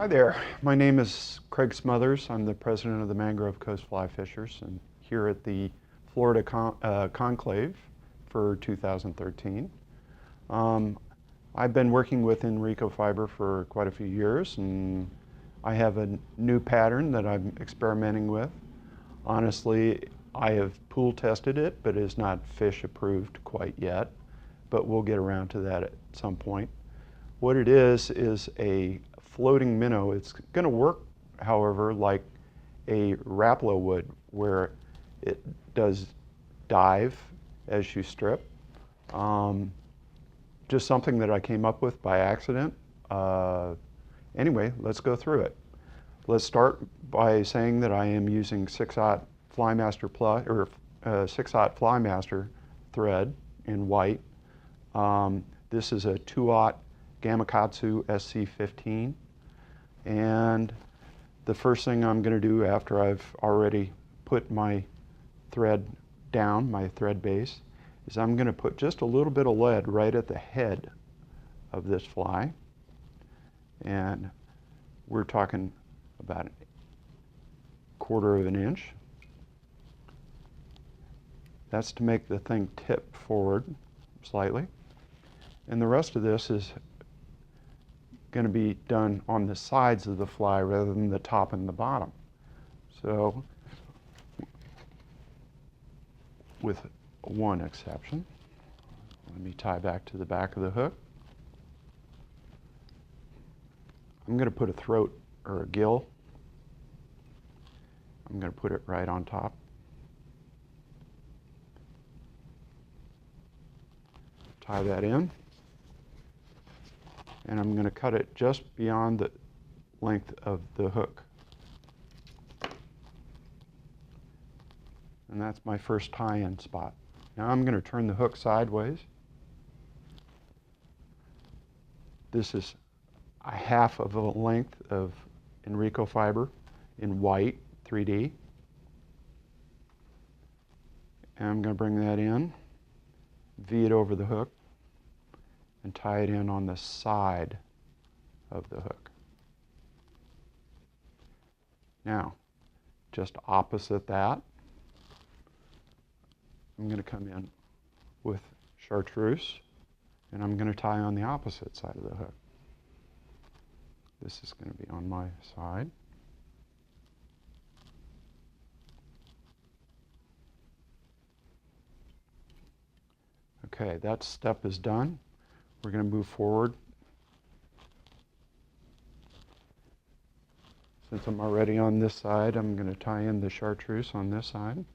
Hi there, my name is Craig Smothers. I'm the president of the Mangrove Coast Fly Fishers and here at the Florida Conclave for 2013. I've been working with Enrico Fiber for quite a few years and I have a new pattern that I'm experimenting with. Honestly, I have pool tested it, but it's not fish approved quite yet, but we'll get around to that at some point. What it is a floating minnow. It's going to work, however, like a Rapala would, where it does dive as you strip. Just something that I came up with by accident. Anyway, let's go through it. Let's start by saying that I am using 6/0 Flymaster Plus, or 6/0 Flymaster thread in white. This is a 2/0 Gamakatsu SC15. And the first thing I'm going to do after I've already put my thread down, my thread base, is I'm going to put just a little bit of lead right at the head of this fly. And we're talking about 1/4 of an inch. That's to make the thing tip forward slightly. And the rest of this is going to be done on the sides of the fly rather than the top and the bottom. So, with one exception, let me tie back to the back of the hook. I'm going to put a throat or a gill. I'm going to put it right on top. Tie that in. And I'm going to cut it just beyond the length of the hook. And that's my first tie-in spot. Now I'm going to turn the hook sideways. This is a 1/2 of the length of Enrico fiber in white 3D. And I'm going to bring that in, V it over the hook, and tie it in on the side of the hook. Now, just opposite that, I'm going to come in with chartreuse, and I'm going to tie on the opposite side of the hook. This is going to be on my side. Okay, that step is done. We're going to move forward. Since I'm already on this side, I'm going to tie in the chartreuse on this side.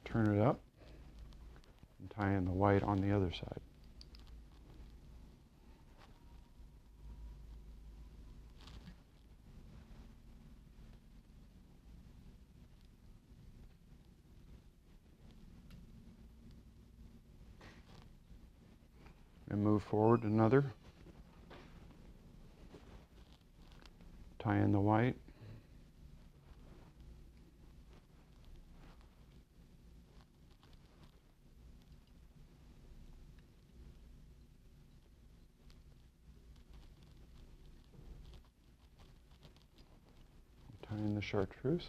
Turn it up and tie in the white on the other side. And move forward another. Tie in the white. Tie in the chartreuse.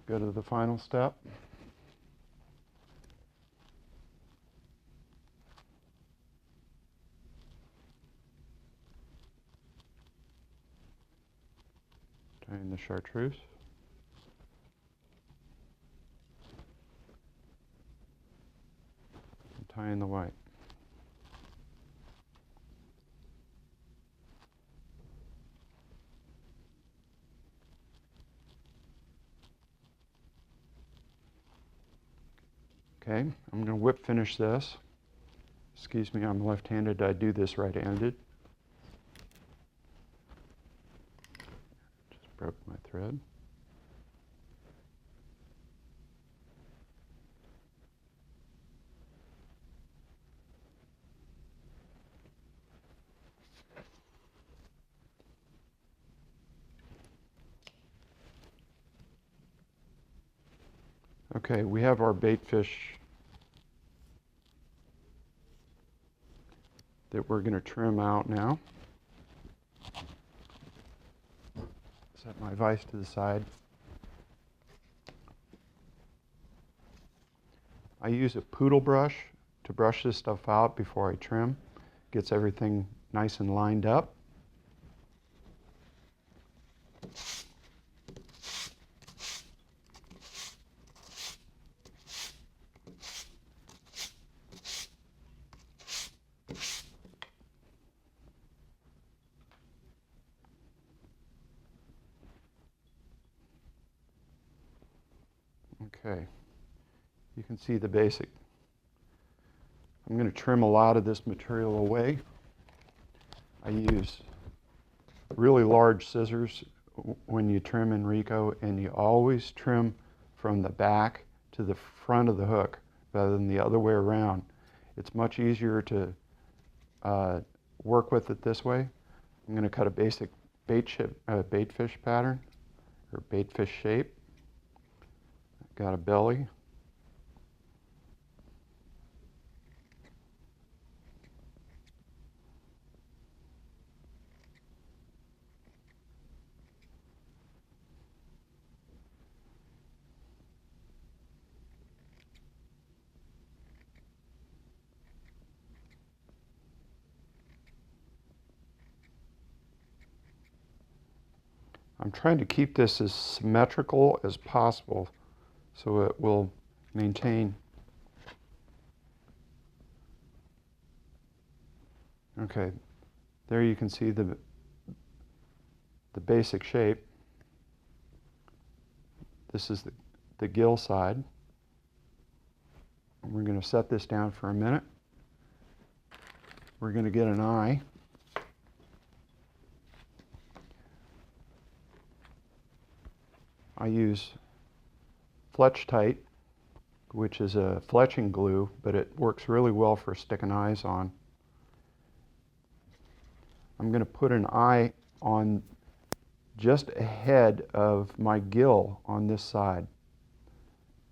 Go to the final step. Tie in the chartreuse. And tie in the white. Okay, I'm going to whip finish this. Excuse me, I'm left-handed. I do this right-handed. Just broke my thread. Okay, we have our bait fish that we're going to trim out now. Set my vise to the side. I use a poodle brush to brush this stuff out before I trim. Gets everything nice and lined up. Okay, you can see the basic. I'm going to trim a lot of this material away. I use really large scissors when you trim in Rico, and you always trim from the back to the front of the hook rather than the other way around. It's much easier to work with it this way. I'm going to cut a basic baitfish pattern or baitfish shape. Got a belly. I'm trying to keep this as symmetrical as possible so it will maintain. Okay, there you can see the basic shape. This is the gill side. We're going to set this down for a minute. We're going to get an eye. I use Fletch-Tite, which is a fletching glue, but it works really well for sticking eyes on. I'm going to put an eye on just ahead of my gill on this side.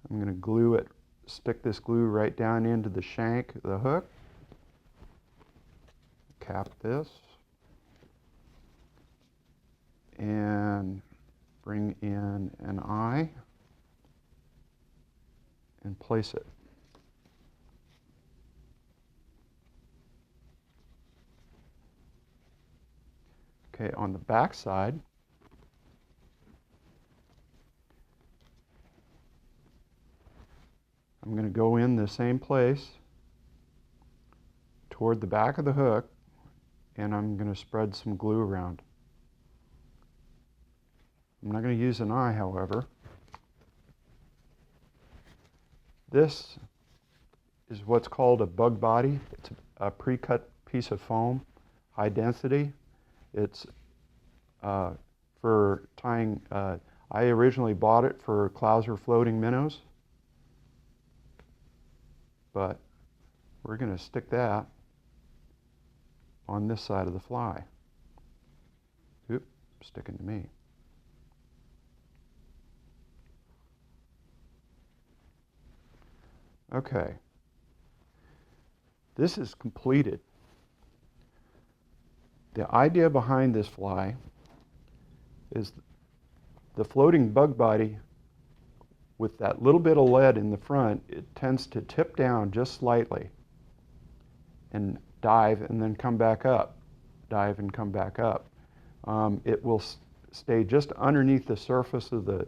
I'm going to glue it, stick this glue right down into the shank of the hook. Cap this. And bring in an eye and place it. Okay, on the back side, I'm going to go in the same place toward the back of the hook, and I'm going to spread some glue around. I'm not going to use an eye, however. This is what's called a bug body. It's a pre-cut piece of foam, high density. It's for tying, I originally bought it for Clouser floating minnows, but we're going to stick that on this side of the fly. Oop, sticking to me. Okay, this is completed. The idea behind this fly is the floating bug body with that little bit of lead in the front, it tends to tip down just slightly and dive and then come back up, dive and come back up. It will stay just underneath the surface of the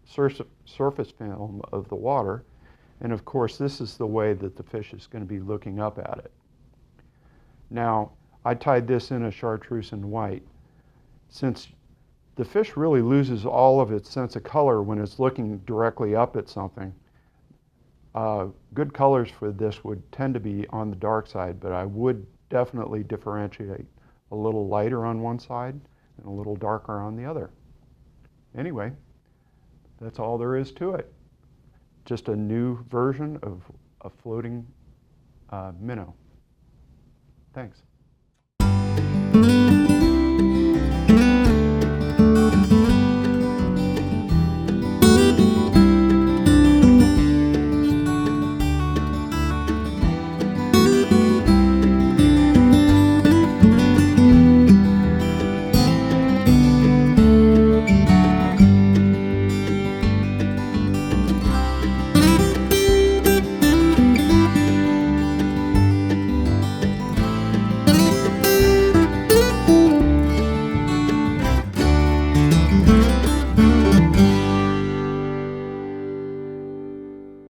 surface film of the water. And of course, this is the way that the fish is going to be looking up at it. Now, I tied this in a chartreuse and white. Since the fish really loses all of its sense of color when it's looking directly up at something, Good colors for this would tend to be on the dark side, but I would definitely differentiate a little lighter on one side and a little darker on the other. Anyway, that's all there is to it. Just a new version of a floating minnow. Thanks.